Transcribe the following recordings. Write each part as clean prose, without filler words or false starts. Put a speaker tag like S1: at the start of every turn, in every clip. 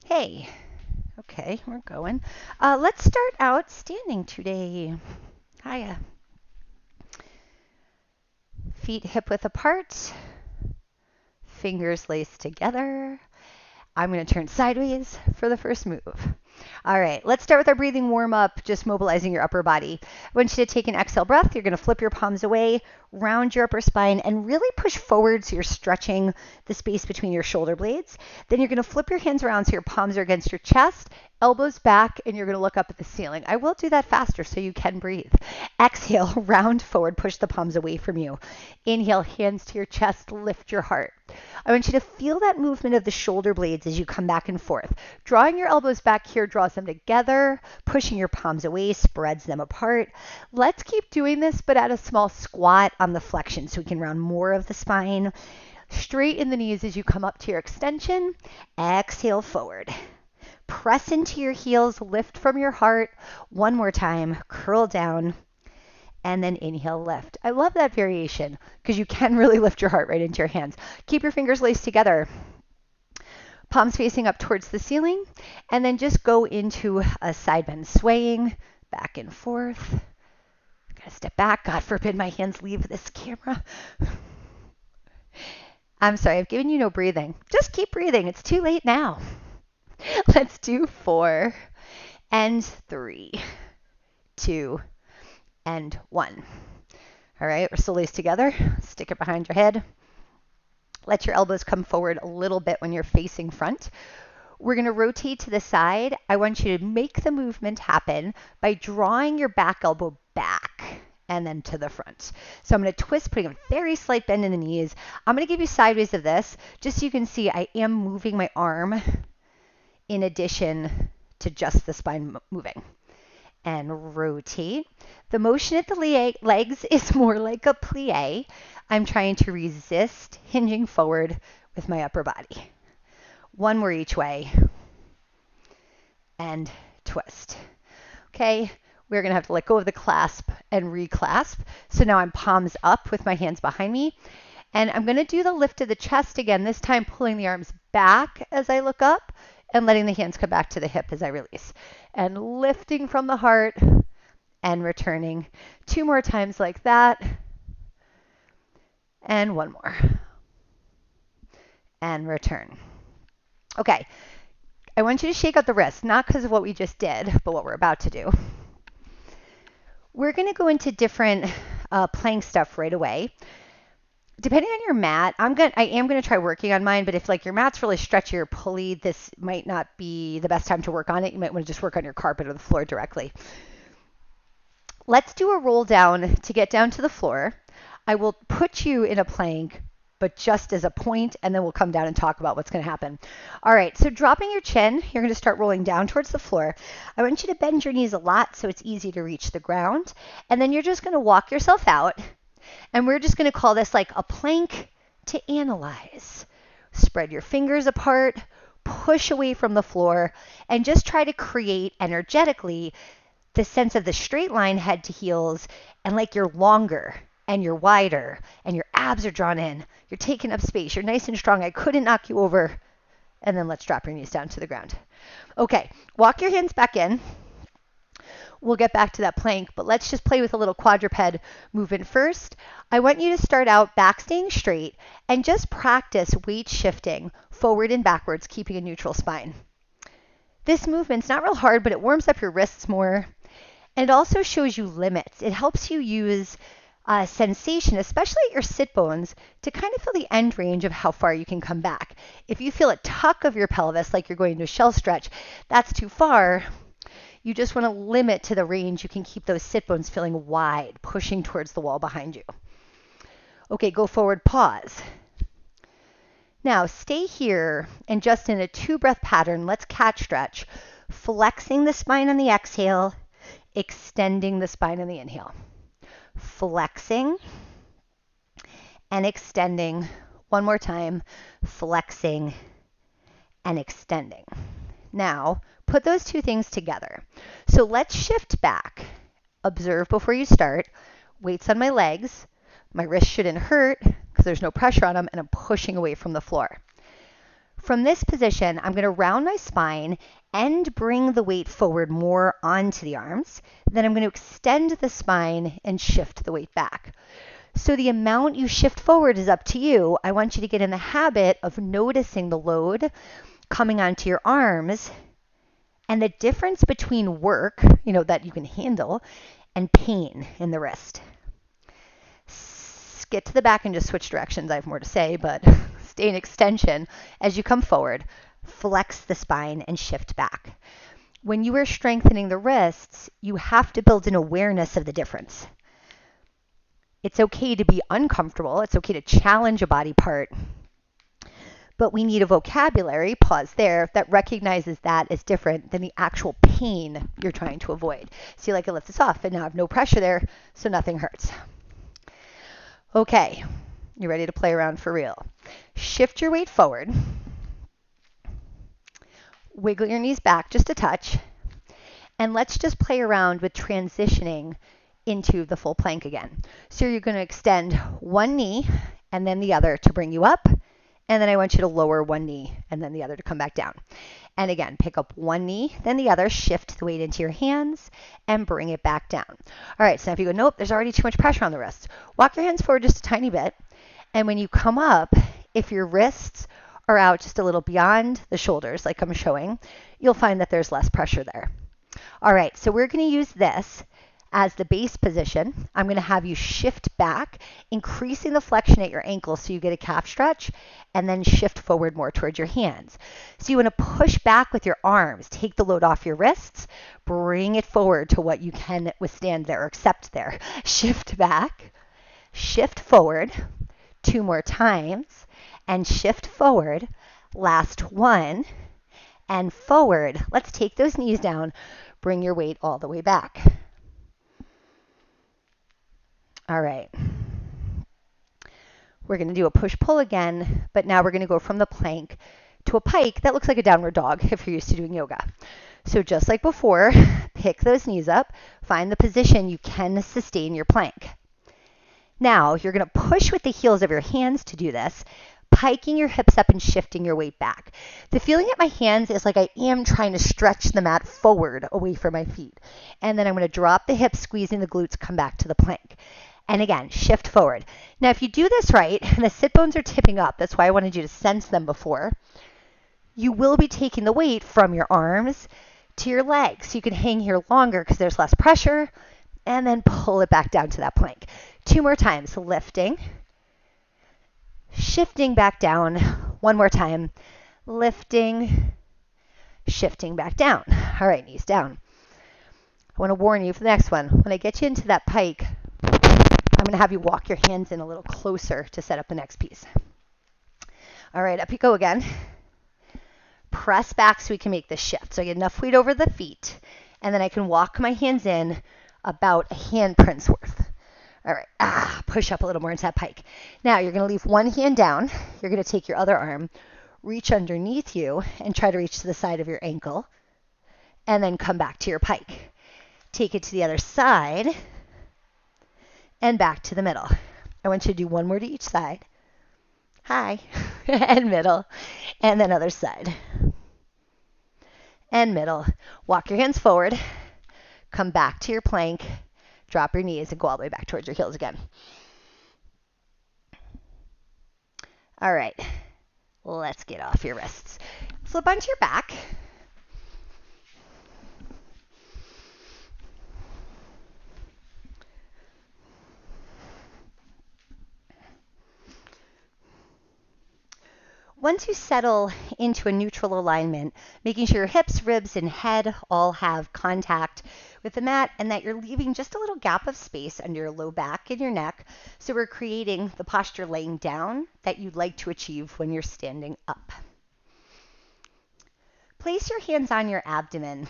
S1: Hey, okay, we're going. Let's start out standing today. Hiya. Feet hip width apart, fingers laced together. I'm going to turn sideways for the first move. All right, let's start with our breathing warm up, just mobilizing your upper body. I want you to take an exhale breath. You're going to flip your palms away, round your upper spine, and really push forward so you're stretching the space between your shoulder blades. Then you're going to flip your hands around so your palms are against your chest, elbows back, and you're going to look up at the ceiling. I will do that faster so you can breathe. Exhale, round forward, push the palms away from you. Inhale, hands to your chest, lift your heart. I want you to feel that movement of the shoulder blades as you come back and forth. Drawing your elbows back here draws them together, pushing your palms away spreads them apart. Let's keep doing this, but at a small squat on the flexion so we can round more of the spine. Straighten the knees as you come up to your extension. Exhale forward. Press into your heels, lift from your heart. One more time, curl down. And then inhale, lift. I love that variation because you can really lift your heart right into your hands. Keep your fingers laced together. Palms facing up towards the ceiling. And then just go into a side bend, swaying back and forth. Gotta step back. God forbid my hands leave this camera. I'm sorry, I've given you no breathing. Just keep breathing. It's too late now. Let's do 4 and 3, 2, and 1. All right, we're still laced together. Stick it behind your head. Let your elbows come forward a little bit when you're facing front. We're going to rotate to the side. I want you to make the movement happen by drawing your back elbow back and then to the front. So I'm going to twist, putting a very slight bend in the knees. I'm going to give you sideways of this, just so you can see I am moving my arm in addition to just the spine moving. And rotate. The motion at the legs is more like a plie. I'm trying to resist hinging forward with my upper body. One more each way. And twist. Okay, we're going to have to let go of the clasp and reclasp. So now I'm palms up with my hands behind me. And I'm going to do the lift of the chest again, this time pulling the arms back as I look up and letting the hands come back to the hip as I release. And lifting from the heart and returning. 2 more times like that. And 1 more. And return. Okay, I want you to shake out the wrists, not because of what we just did, but what we're about to do. We're going to go into different plank stuff right away. Depending on your mat, I am going to try working on mine, but if like your mat's really stretchy or pulley, this might not be the best time to work on it. You might want to just work on your carpet or the floor directly. Let's do a roll down to get down to the floor. I will put you in a plank, but just as a point, and then we'll come down and talk about what's going to happen. All right, so dropping your chin, you're going to start rolling down towards the floor. I want you to bend your knees a lot so it's easy to reach the ground, and then you're just going to walk yourself out. And we're just going to call this like a plank to analyze. Spread your fingers apart, push away from the floor, and just try to create energetically the sense of the straight line head to heels, and like you're longer and you're wider and your abs are drawn in. You're taking up space. You're nice and strong. I couldn't knock you over. And then let's drop your knees down to the ground. Okay, walk your hands back in. We'll get back to that plank, but let's just play with a little quadruped movement first. I want you to start out back staying straight and just practice weight shifting forward and backwards, keeping a neutral spine. This movement's not real hard, but it warms up your wrists more. And it also shows you limits. It helps you use sensation, especially at your sit bones, to kind of feel the end range of how far you can come back. If you feel a tuck of your pelvis like you're going to a shell stretch, that's too far. You just want to limit to the range you can keep those sit bones feeling wide, pushing towards the wall behind you. Okay, go forward, pause. Now stay here and just in a 2-breath pattern, let's cat stretch, flexing the spine on the exhale, extending the spine on the inhale. Flexing and extending. One more time, flexing and extending. Now, put those 2 things together. So let's shift back. Observe before you start. Weights on my legs. My wrists shouldn't hurt because there's no pressure on them, and I'm pushing away from the floor. From this position, I'm going to round my spine and bring the weight forward more onto the arms. Then I'm going to extend the spine and shift the weight back. So the amount you shift forward is up to you. I want you to get in the habit of noticing the load coming onto your arms and the difference between work, that you can handle, and pain in the wrist. Get to the back and just switch directions. I have more to say, but stay in extension. As you come forward, flex the spine and shift back. When you are strengthening the wrists, you have to build an awareness of the difference. It's okay to be uncomfortable. It's okay to challenge a body part. But we need a vocabulary, pause there, that recognizes that as different than the actual pain you're trying to avoid. See, like I lift this off and now I have no pressure there, so nothing hurts. Okay, you ready to play around for real? Shift your weight forward. Wiggle your knees back just a touch. And let's just play around with transitioning into the full plank again. So you're going to extend one knee and then the other to bring you up. And then I want you to lower one knee and then the other to come back down. And again, pick up one knee, then the other, shift the weight into your hands and bring it back down. All right, so now if you go, nope, there's already too much pressure on the wrists, walk your hands forward just a tiny bit. And when you come up, if your wrists are out just a little beyond the shoulders, like I'm showing, you'll find that there's less pressure there. All right, so we're going to use this as the base position. I'm going to have you shift back, increasing the flexion at your ankle so you get a calf stretch, and then shift forward more towards your hands. So you want to push back with your arms, take the load off your wrists, bring it forward to what you can withstand there or accept there. Shift back, shift forward, 2 more times, and shift forward. Last one, and forward. Let's take those knees down, bring your weight all the way back. All right. We're going to do a push-pull again, but now we're going to go from the plank to a pike that looks like a downward dog if you're used to doing yoga. So just like before, pick those knees up, find the position you can sustain your plank. Now, you're going to push with the heels of your hands to do this, piking your hips up and shifting your weight back. The feeling at my hands is like I am trying to stretch the mat forward away from my feet. And then I'm going to drop the hips, squeezing the glutes, come back to the plank. And again, shift forward. Now, if you do this right, and the sit bones are tipping up, that's why I wanted you to sense them before, you will be taking the weight from your arms to your legs. So you can hang here longer because there's less pressure, and then pull it back down to that plank. 2 more times, lifting, shifting back down. 1 more time, lifting, shifting back down. All right, knees down. I want to warn you for the next one. When I get you into that pike, I'm going to have you walk your hands in a little closer to set up the next piece. All right, up you go again. Press back so we can make this shift. So I get enough weight over the feet, and then I can walk my hands in about a handprint's worth. All right, push up a little more into that pike. Now you're going to leave one hand down. You're going to take your other arm, reach underneath you, and try to reach to the side of your ankle, and then come back to your pike. Take it to the other side, and back to the middle. I want you to do 1 more to each side. High, and middle, and then other side. And middle. Walk your hands forward, come back to your plank, drop your knees, and go all the way back towards your heels again. All right, let's get off your wrists. Flip onto your back. Once you settle into a neutral alignment, making sure your hips, ribs, and head all have contact with the mat and that you're leaving just a little gap of space under your low back and your neck, so we're creating the posture laying down that you'd like to achieve when you're standing up. Place your hands on your abdomen.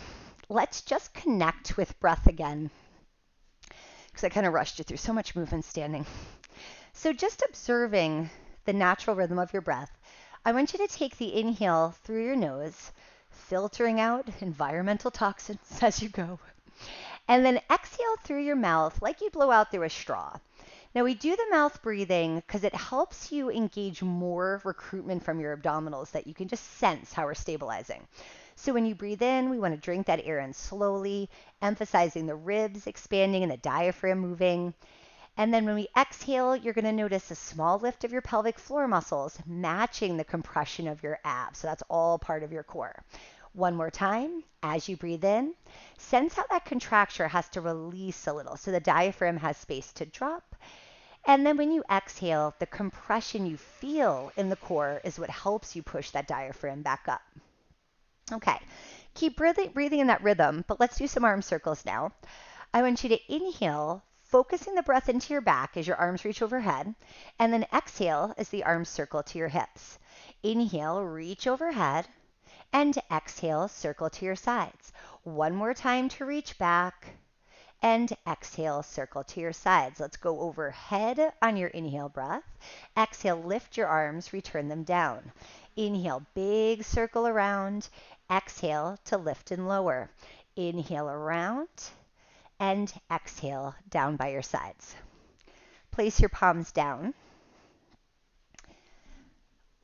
S1: Let's just connect with breath again, because I kind of rushed you through so much movement standing. So just observing the natural rhythm of your breath, I want you to take the inhale through your nose, filtering out environmental toxins as you go, and then exhale through your mouth like you blow out through a straw. Now we do the mouth breathing because it helps you engage more recruitment from your abdominals that you can just sense how we're stabilizing. So when you breathe in, we want to drink that air in slowly, emphasizing the ribs expanding and the diaphragm moving. And then when we exhale, you're going to notice a small lift of your pelvic floor muscles matching the compression of your abs. So that's all part of your core. One more time, as you breathe in, sense how that contracture has to release a little so the diaphragm has space to drop. And then when you exhale, the compression you feel in the core is what helps you push that diaphragm back up. Okay, keep breathing in that rhythm, but let's do some arm circles now. I want you to inhale, focusing the breath into your back as your arms reach overhead, and then exhale as the arms circle to your hips. Inhale, reach overhead, and exhale, circle to your sides. One more time to reach back, and exhale, circle to your sides. Let's go overhead on your inhale breath. Exhale, lift your arms, return them down. Inhale, big circle around. Exhale to lift and lower. Inhale around, and exhale down by your sides. Place your palms down.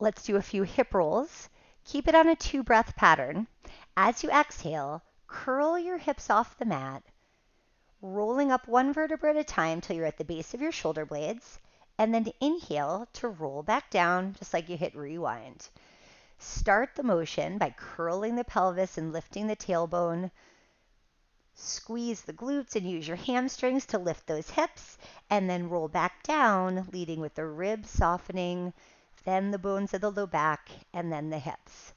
S1: Let's do a few hip rolls. Keep it on a 2-breath pattern. As you exhale, curl your hips off the mat, rolling up one vertebra at a time till you're at the base of your shoulder blades, and then inhale to roll back down just like you hit rewind. Start the motion by curling the pelvis and lifting the tailbone. Squeeze the glutes and use your hamstrings to lift those hips, and then roll back down, leading with the ribs softening, then the bones of the low back, and then the hips.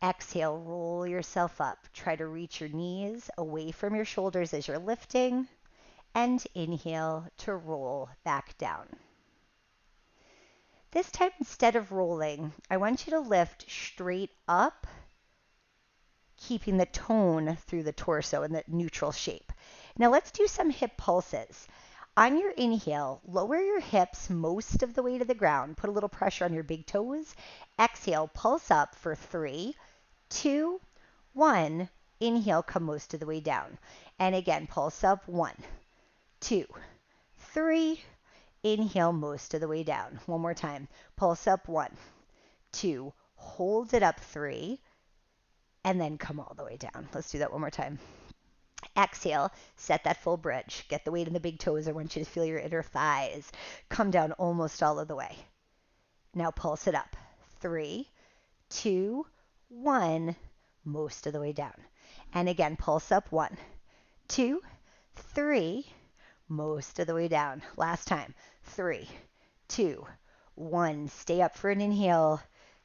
S1: Exhale, roll yourself up. Try to reach your knees away from your shoulders as you're lifting, and inhale to roll back down. This time, instead of rolling, I want you to lift straight up, keeping the tone through the torso in the neutral shape. Now let's do some hip pulses. On your inhale, lower your hips most of the way to the ground. Put a little pressure on your big toes. Exhale, pulse up for 3, 2, 1. Inhale, come most of the way down. And again, pulse up 1, 2, 3. Inhale most of the way down. One more time. Pulse up 1, 2. Hold it up 3. And then come all the way down. Let's do that one more time. Exhale, set that full bridge. Get the weight in the big toes. I want you to feel your inner thighs. Come down almost all of the way. Now pulse it up. 3, 2, 1. Most of the way down. And again, pulse up 1, 2, 3. Most of the way down. Last time. 3, 2, 1. Stay up for an inhale.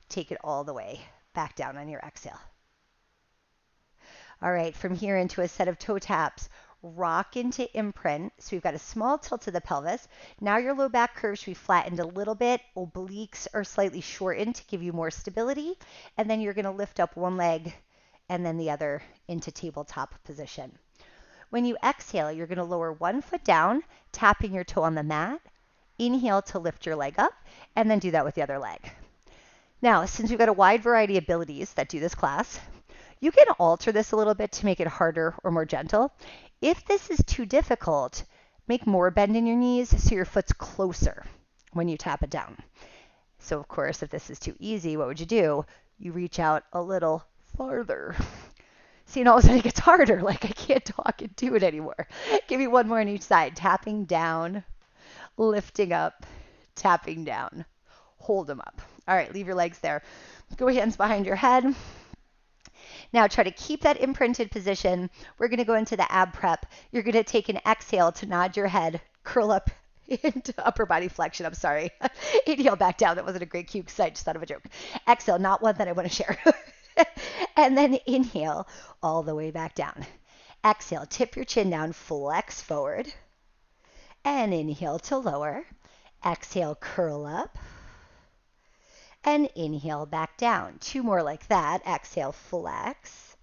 S1: Take it all the way back down on your exhale. All right, from here into a set of toe taps, rock into imprint. So we've got a small tilt of the pelvis. Now your low back curve should be flattened a little bit. Obliques are slightly shortened to give you more stability. And then you're going to lift up one leg and then the other into tabletop position. When you exhale, you're going to lower one foot down, tapping your toe on the mat. Inhale to lift your leg up, and then do that with the other leg. Now, since we've got a wide variety of abilities that do this class, you can alter this a little bit to make it harder or more gentle. If this is too difficult, make more bend in your knees so your foot's closer when you tap it down. So of course, if this is too easy, what would you do? You reach out a little farther. See, and all of a sudden it gets harder, like I can't talk and do it anymore. Give me one more on each side. Tapping down, lifting up, tapping down. Hold them up. All right, leave your legs there. Go hands behind your head. Now try to keep that imprinted position. We're going to go into the ab prep. You're going to take an exhale to nod your head, curl up into upper body flexion. I'm sorry. Inhale back down. That wasn't a great cue because I just thought of a joke. Exhale, not one that I want to share. And then inhale all the way back down. Exhale, tip your chin down, flex forward. And inhale to lower. Exhale, curl up. And inhale back down. 2 more like that. Exhale, flex.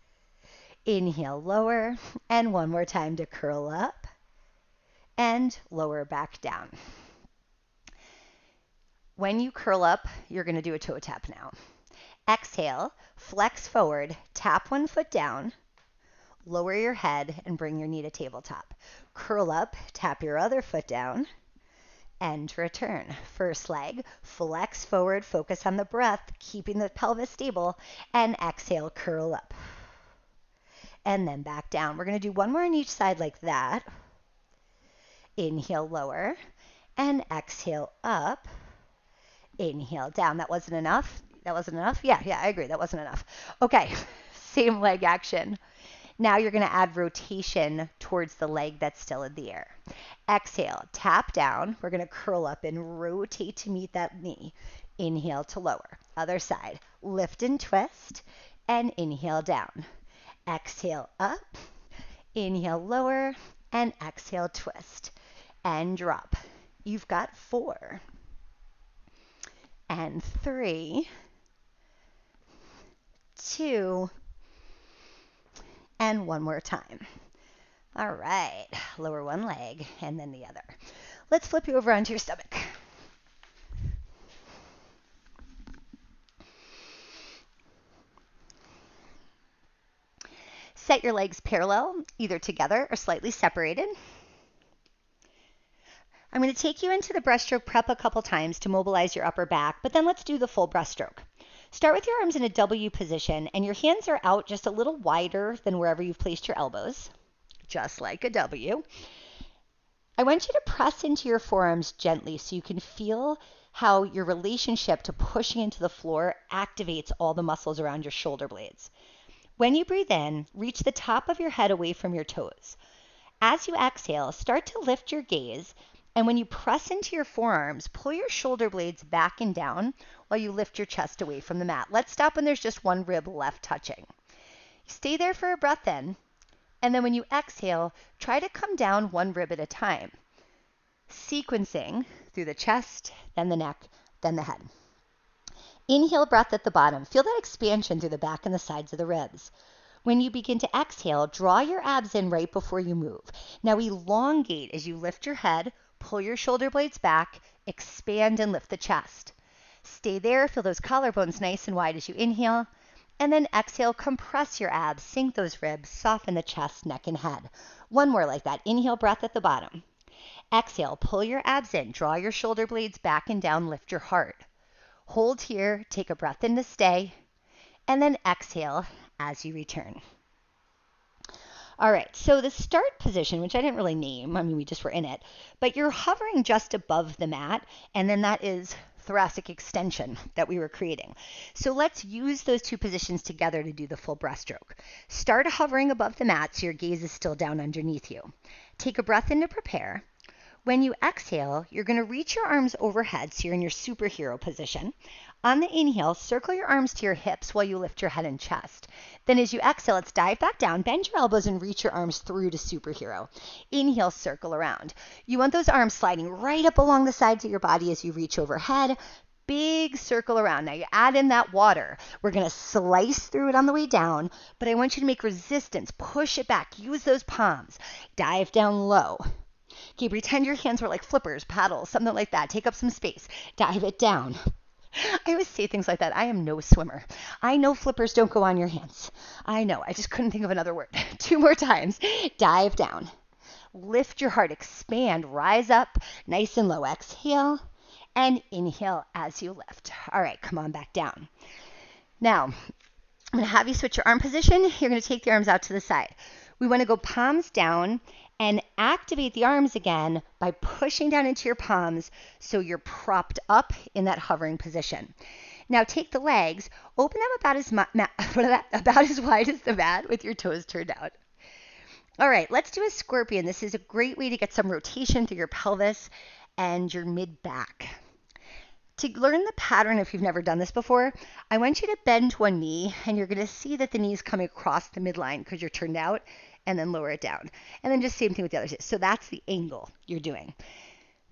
S1: Inhale, lower. And one more time to curl up. And lower back down. When you curl up, you're going to do a toe tap now. Exhale, flex forward, tap one foot down, lower your head, and bring your knee to tabletop. Curl up, tap your other foot down, and return. First leg, flex forward, focus on the breath, keeping the pelvis stable, and exhale, curl up. And then back down. We're going to do one more on each side like that. Inhale, lower, and exhale, up. Inhale, down. That wasn't enough? That wasn't enough? Yeah, I agree. That wasn't enough. Okay, same leg action. Now you're going to add rotation towards the leg that's still in the air. Exhale, tap down. We're going to curl up and rotate to meet that knee. Inhale to lower. Other side. Lift and twist, and inhale down. Exhale up, inhale lower, and exhale twist, and drop. You've got 4, and 3, 2, and one more time. All right, lower one leg and then the other. Let's flip you over onto your stomach. Set your legs parallel, either together or slightly separated. I'm going to take you into the breaststroke prep a couple times to mobilize your upper back, but then let's do the full breaststroke. Start with your arms in a W position, and your hands are out just a little wider than wherever you've placed your elbows, just like a W. I want you to press into your forearms gently so you can feel how your relationship to pushing into the floor activates all the muscles around your shoulder blades. When you breathe in, reach the top of your head away from your toes. As you exhale, start to lift your gaze, and when you press into your forearms, pull your shoulder blades back and down while you lift your chest away from the mat. Let's stop when there's just one rib left touching. Stay there for a breath in, and then when you exhale, try to come down one rib at a time, sequencing through the chest, then the neck, then the head. Inhale, breath at the bottom. Feel that expansion through the back and the sides of the ribs. When you begin to exhale, draw your abs in right before you move. Now elongate as you lift your head, pull your shoulder blades back, expand and lift the chest. Stay there, feel those collarbones nice and wide as you inhale, and then exhale, compress your abs, sink those ribs, soften the chest, neck, and head. One more like that. Inhale, breath at the bottom. Exhale, pull your abs in, draw your shoulder blades back and down, lift your heart. Hold here, take a breath in to stay, and then exhale as you return. All right, so the start position, which I didn't really name, we just were in it, but you're hovering just above the mat, and then that is thoracic extension that we were creating. So let's use those two positions together to do the full breaststroke. Start hovering above the mat so your gaze is still down underneath you. Take a breath in to prepare. When you exhale, you're going to reach your arms overhead so you're in your superhero position. On the inhale, circle your arms to your hips while you lift your head and chest. Then as you exhale, let's dive back down, bend your elbows and reach your arms through to superhero. Inhale, circle around. You want those arms sliding right up along the sides of your body as you reach overhead. Big circle around. Now you add in that water. We're going to slice through it on the way down, but I want you to make resistance. Push it back. Use those palms. Dive down low. Okay, pretend your hands were like flippers, paddles, something like that. Take up some space. Dive it down. I always say things like that. I am no swimmer. I know flippers don't go on your hands. I know. I just couldn't think of another word. 2 more times. Dive down. Lift your heart. Expand. Rise up. Nice and low. Exhale. And inhale as you lift. All right, come on back down. Now, I'm going to have you switch your arm position. You're going to take the arms out to the side. We want to go palms down and activate the arms again by pushing down into your palms so you're propped up in that hovering position. Now take the legs, open them about as wide as the mat with your toes turned out. All right, let's do a scorpion. This is a great way to get some rotation through your pelvis and your mid-back. To learn the pattern, if you've never done this before, I want you to bend one knee, and you're going to see that the knee's coming across the midline because you're turned out, and then lower it down. And then just same thing with the other side. So that's the angle you're doing.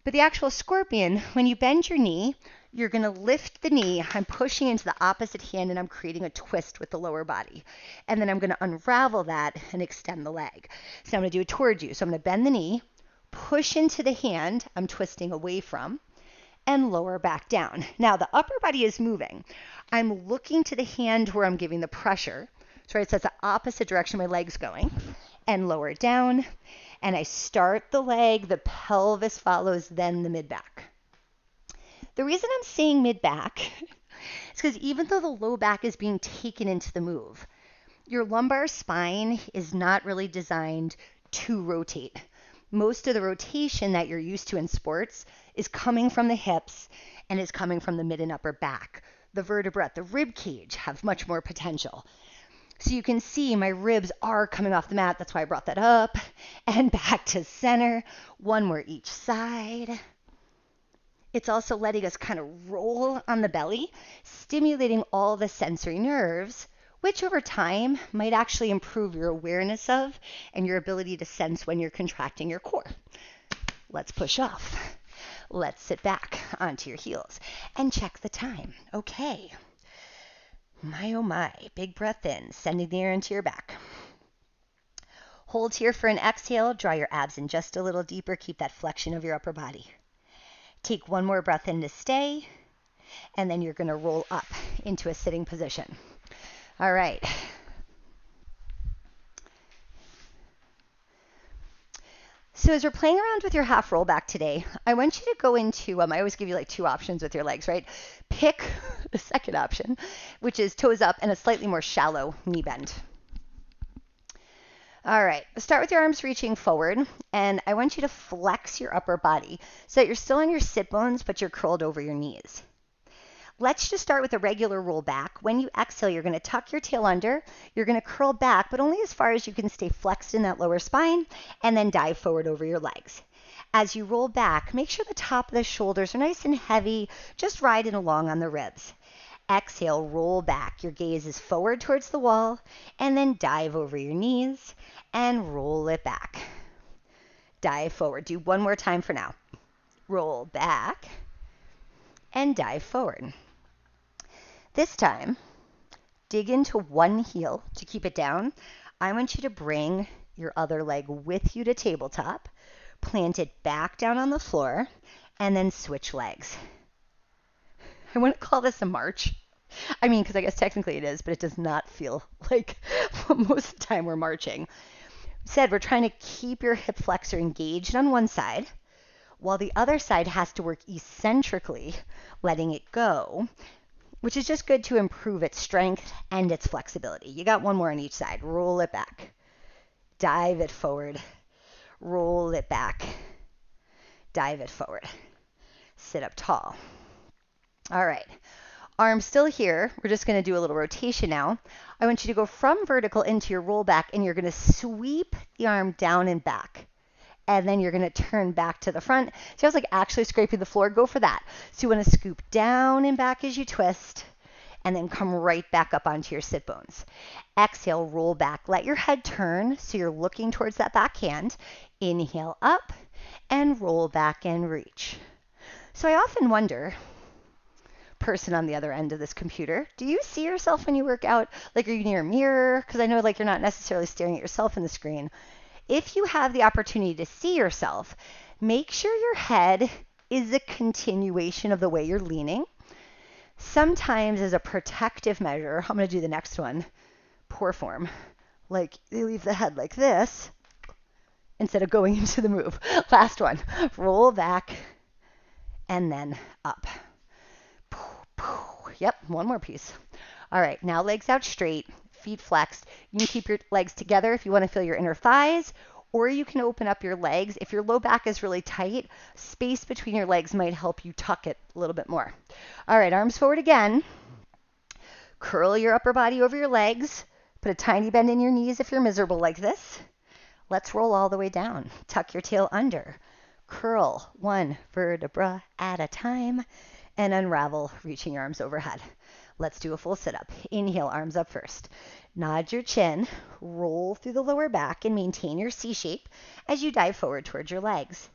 S1: But the actual scorpion, when you bend your knee, you're going to lift the knee. I'm pushing into the opposite hand, and I'm creating a twist with the lower body. And then I'm going to unravel that and extend the leg. So I'm going to do it towards you. So I'm going to bend the knee, push into the hand I'm twisting away from, and lower back down. Now the upper body is moving. I'm looking to the hand where I'm giving the pressure. So it's the opposite direction my leg's going. And lower it down. and I start the leg, the pelvis follows, then the mid-back. The reason I'm saying mid-back is because even though the low back is being taken into the move, your lumbar spine is not really designed to rotate. Most of the rotation that you're used to in sports is coming from the hips and is coming from the mid and upper back. The vertebra, the rib cage have much more potential. So you can see my ribs are coming off the mat. That's why I brought that up. And back to center. One more each side. It's also letting us kind of roll on the belly, stimulating all the sensory nerves, which over time might actually improve your awareness of and your ability to sense when you're contracting your core. Let's push off. Let's sit back onto your heels and check the time. Okay. My oh my, big breath in, sending the air into your back. Hold here for an exhale, draw your abs in just a little deeper, keep that flexion of your upper body. Take one more breath in to stay, and then you're going to roll up into a sitting position. All right. So as we're playing around with your half roll back today, I want you to go into, I always give you like two options with your legs, right? Pick the second option, which is toes up and a slightly more shallow knee bend. All right, start with your arms reaching forward, and I want you to flex your upper body so that you're still on your sit bones, but you're curled over your knees. Let's just start with a regular roll back. When you exhale, you're going to tuck your tail under, you're going to curl back, but only as far as you can stay flexed in that lower spine, and then dive forward over your legs. As you roll back, make sure the top of the shoulders are nice and heavy, just riding along on the ribs. Exhale, roll back. Your gaze is forward towards the wall, and then dive over your knees and roll it back. Dive forward. Do one more time for now. Roll back and dive forward. This time, dig into one heel to keep it down. I want you to bring your other leg with you to tabletop, plant it back down on the floor, and then switch legs. I want to call this a march. I mean, because I guess technically it is, but it does not feel like most of the time we're marching. Said we're trying to keep your hip flexor engaged on one side, while the other side has to work eccentrically, letting it go, which is just good to improve its strength and its flexibility. You got one more on each side. Roll it back. Dive it forward. Roll it back. Dive it forward. Sit up tall. All right. Arms still here. We're just going to do a little rotation now. I want you to go from vertical into your roll back, and you're going to sweep the arm down and back. And then you're going to turn back to the front. See, I was like actually scraping the floor. Go for that. So you want to scoop down and back as you twist, and then come right back up onto your sit bones. Exhale, roll back. Let your head turn so you're looking towards that back hand. Inhale up and roll back and reach. So I often wonder, person on the other end of this computer, do you see yourself when you work out? Like, are you near a mirror? Because I know like you're not necessarily staring at yourself in the screen. If you have the opportunity to see yourself, make sure your head is a continuation of the way you're leaning. Sometimes as a protective measure, I'm going to do the next one, poor form. Like they leave the head like this instead of going into the move. Last one, roll back and then up. Yep, one more piece. All right, now legs out straight, feet flexed. You can keep your legs together if you want to feel your inner thighs, or you can open up your legs. If your low back is really tight, space between your legs might help you tuck it a little bit more. All right, arms forward again. Curl your upper body over your legs. Put a tiny bend in your knees if you're miserable like this. Let's roll all the way down. Tuck your tail under. Curl one vertebra at a time and unravel, reaching your arms overhead. Let's do a full sit-up. Inhale, arms up first. Nod your chin, roll through the lower back, and maintain your C shape as you dive forward towards your legs.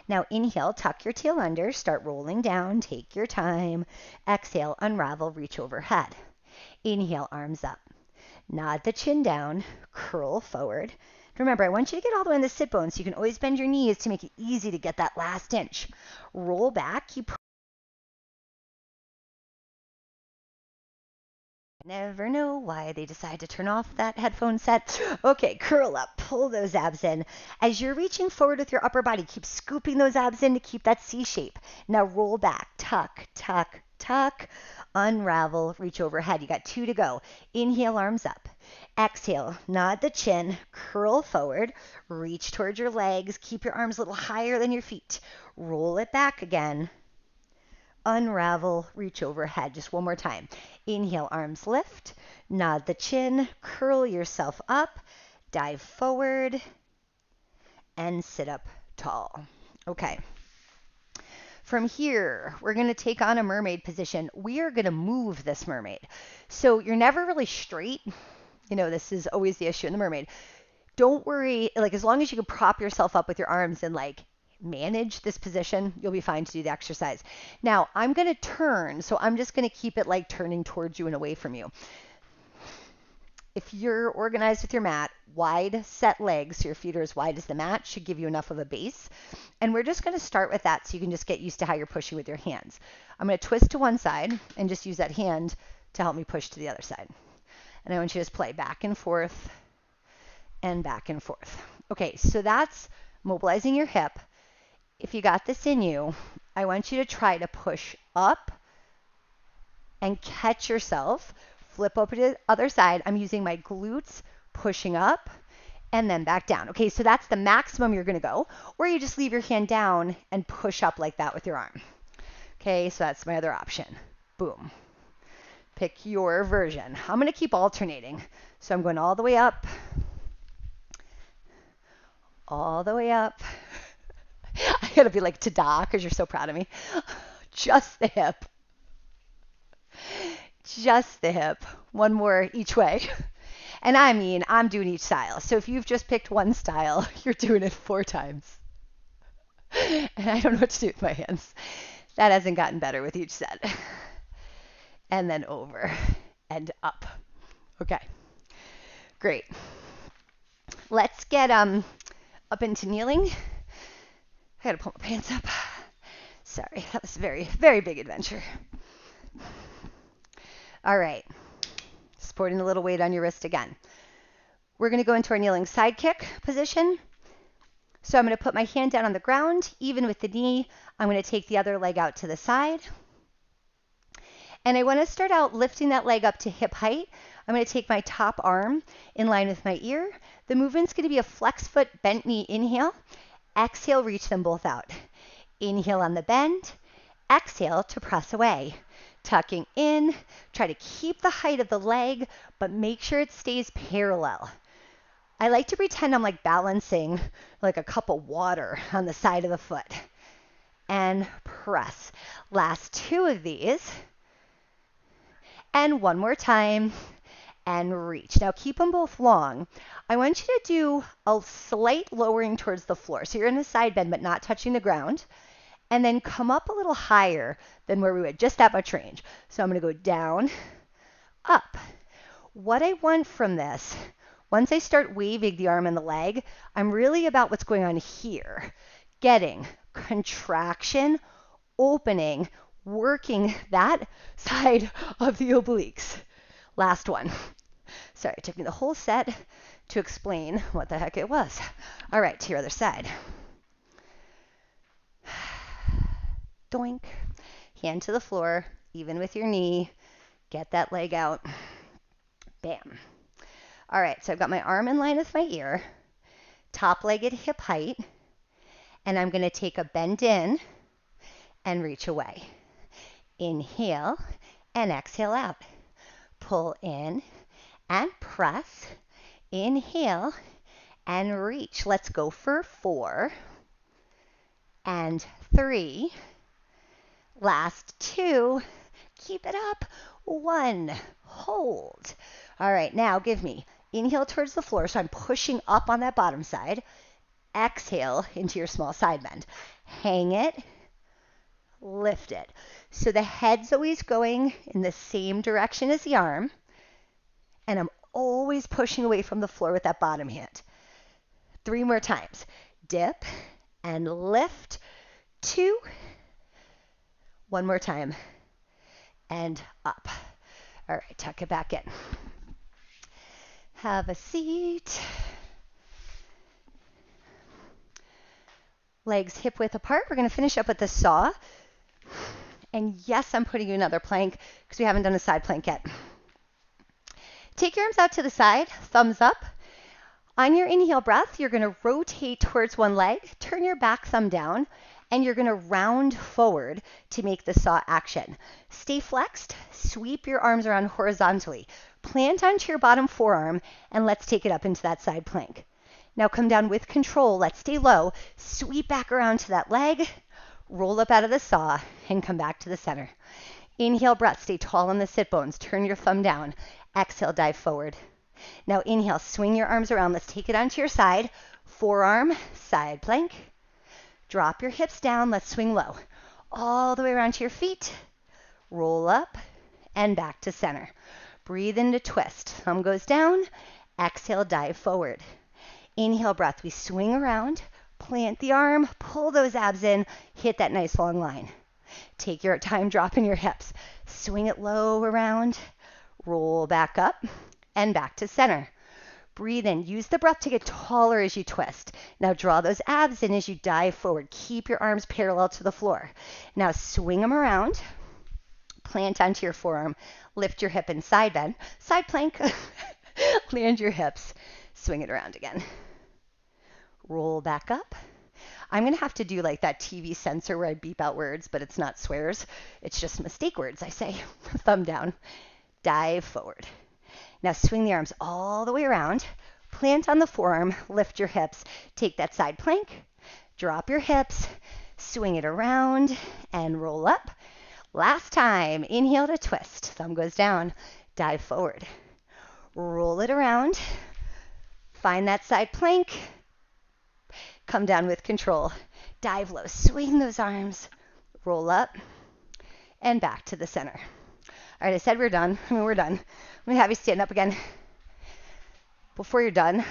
S1: Now inhale, tuck your tail under, start rolling down, take your time. Exhale, unravel, reach overhead. Inhale, arms up. Nod the chin down, curl forward. Remember, I want you to get all the way in the sit bones so you can always bend your knees to make it easy to get that last inch. Roll back, keep Never know why they decide to turn off that headphone set. Okay, curl up, pull those abs in. As you're reaching forward with your upper body, keep scooping those abs in to keep that C shape. Now roll back, tuck, tuck, tuck, unravel, reach overhead. You got 2 to go. Inhale, arms up. Exhale, nod the chin, curl forward, reach towards your legs, keep your arms a little higher than your feet. Roll it back again. Unravel, reach overhead. Just one more time. Inhale, arms lift, nod the chin, curl yourself up, dive forward, and sit up tall. Okay. From here, we're going to take on a mermaid position. We are going to move this mermaid. So you're never really straight. You know, this is always the issue in the mermaid. Don't worry, like as long as you can prop yourself up with your arms and like manage this position, you'll be fine to do the exercise. Now, I'm going to turn, so I'm just going to keep it like turning towards you and away from you. If you're organized with your mat, wide set legs, so your feet are as wide as the mat, should give you enough of a base. And we're just going to start with that so you can just get used to how you're pushing with your hands. I'm going to twist to one side and just use that hand to help me push to the other side. And I want you to just play back and forth and back and forth. Okay, so that's mobilizing your hip. If you got this in you, I want you to try to push up and catch yourself. Flip over to the other side. I'm using my glutes, pushing up, and then back down. Okay, so that's the maximum you're going to go. Or you just leave your hand down and push up like that with your arm. Okay, so that's my other option. Boom. Pick your version. I'm going to keep alternating. So I'm going all the way up, all the way up. I got to be like ta-da because you're so proud of me. Just the hip. Just the hip. One more each way. And I mean, I'm doing each style. So if you've just picked one style, you're doing it 4 times. And I don't know what to do with my hands. That hasn't gotten better with each set. And then over and up. Okay. Great. Let's get up into kneeling. I gotta pull my pants up. Sorry, that was a very, very big adventure. All right, supporting a little weight on your wrist again. We're gonna go into our kneeling sidekick position. So I'm gonna put my hand down on the ground, even with the knee. I'm gonna take the other leg out to the side. And I wanna start out lifting that leg up to hip height. I'm gonna take my top arm in line with my ear. The movement's gonna be a flex foot, bent knee inhale. Exhale, reach them both out. Inhale on the bend. Exhale to press away. Tucking in. Try to keep the height of the leg, but make sure it stays parallel. I like to pretend I'm like balancing like a cup of water on the side of the foot. And press. Last 2 of these. And one more time. And reach. Now keep them both long. I want you to do a slight lowering towards the floor. So you're in a side bend but not touching the ground. And then come up a little higher than where we would, just that much range. So I'm going to go down, up. What I want from this, once I start waving the arm and the leg, I'm really about what's going on here. Getting contraction, opening, working that side of the obliques. Last one. Sorry, it took me the whole set to explain what the heck it was. All right, to your other side. Doink. Hand to the floor, even with your knee. Get that leg out. Bam. All right, so I've got my arm in line with my ear, top leg at hip height, and I'm going to take a bend in and reach away. Inhale and exhale out. Pull in and press. Inhale and reach. Let's go for 4 and 3. Last 2. Keep it up. 1. Hold. All right, now give me inhale towards the floor. So I'm pushing up on that bottom side. Exhale into your small side bend. Hang it. Lift it. So the head's always going in the same direction as the arm. And I'm always pushing away from the floor with that bottom hand. 3 more times. Dip and lift. 2. 1 more time. And up. All right, tuck it back in. Have a seat. Legs hip width apart. We're going to finish up with the saw. And yes, I'm putting you another plank because we haven't done a side plank yet. Take your arms out to the side, thumbs up. On your inhale breath, you're going to rotate towards one leg, turn your back thumb down, and you're going to round forward to make the saw action. Stay flexed, sweep your arms around horizontally, plant onto your bottom forearm, and let's take it up into that side plank. Now come down with control, let's stay low, sweep back around to that leg, roll up out of the saw, and come back to the center. Inhale breath, stay tall on the sit bones, turn your thumb down, exhale, dive forward. Now inhale, swing your arms around. Let's take it onto your side. Forearm, side plank. Drop your hips down. Let's swing low. All the way around to your feet. Roll up and back to center. Breathe into twist. Thumb goes down. Exhale, dive forward. Inhale breath. We swing around. Plant the arm. Pull those abs in. Hit that nice long line. Take your time dropping your hips. Swing it low around. Roll back up. And back to center. Breathe in. Use the breath to get taller as you twist. Now draw those abs in as you dive forward. Keep your arms parallel to the floor. Now swing them around. Plant onto your forearm. Lift your hip and side bend. Side plank. Land your hips. Swing it around again. Roll back up. I'm going to have to do like that TV censor where I beep out words, but it's not swears. It's just mistake words, I say. Thumb down. Dive forward. Now swing the arms all the way around. Plant on the forearm. Lift your hips. Take that side plank. Drop your hips. Swing it around and roll up. Last time. Inhale to twist. Thumb goes down. Dive forward. Roll it around. Find that side plank. Come down with control. Dive low. Swing those arms. Roll up and back to the center. All right, I said we're done. We're done. Let me have you stand up again. Before you're done,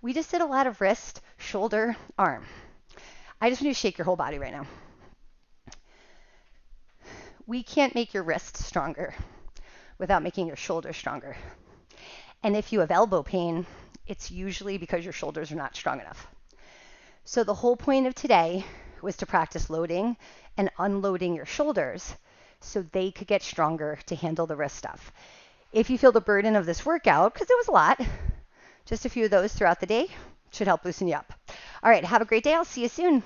S1: we just did a lot of wrist, shoulder, arm. I just want you to shake your whole body right now. We can't make your wrist stronger without making your shoulders stronger. And if you have elbow pain, it's usually because your shoulders are not strong enough. So the whole point of today was to practice loading and unloading your shoulders so they could get stronger to handle the wrist stuff. If you feel the burden of this workout, because it was a lot, just a few of those throughout the day should help loosen you up. All right, have a great day. I'll see you soon.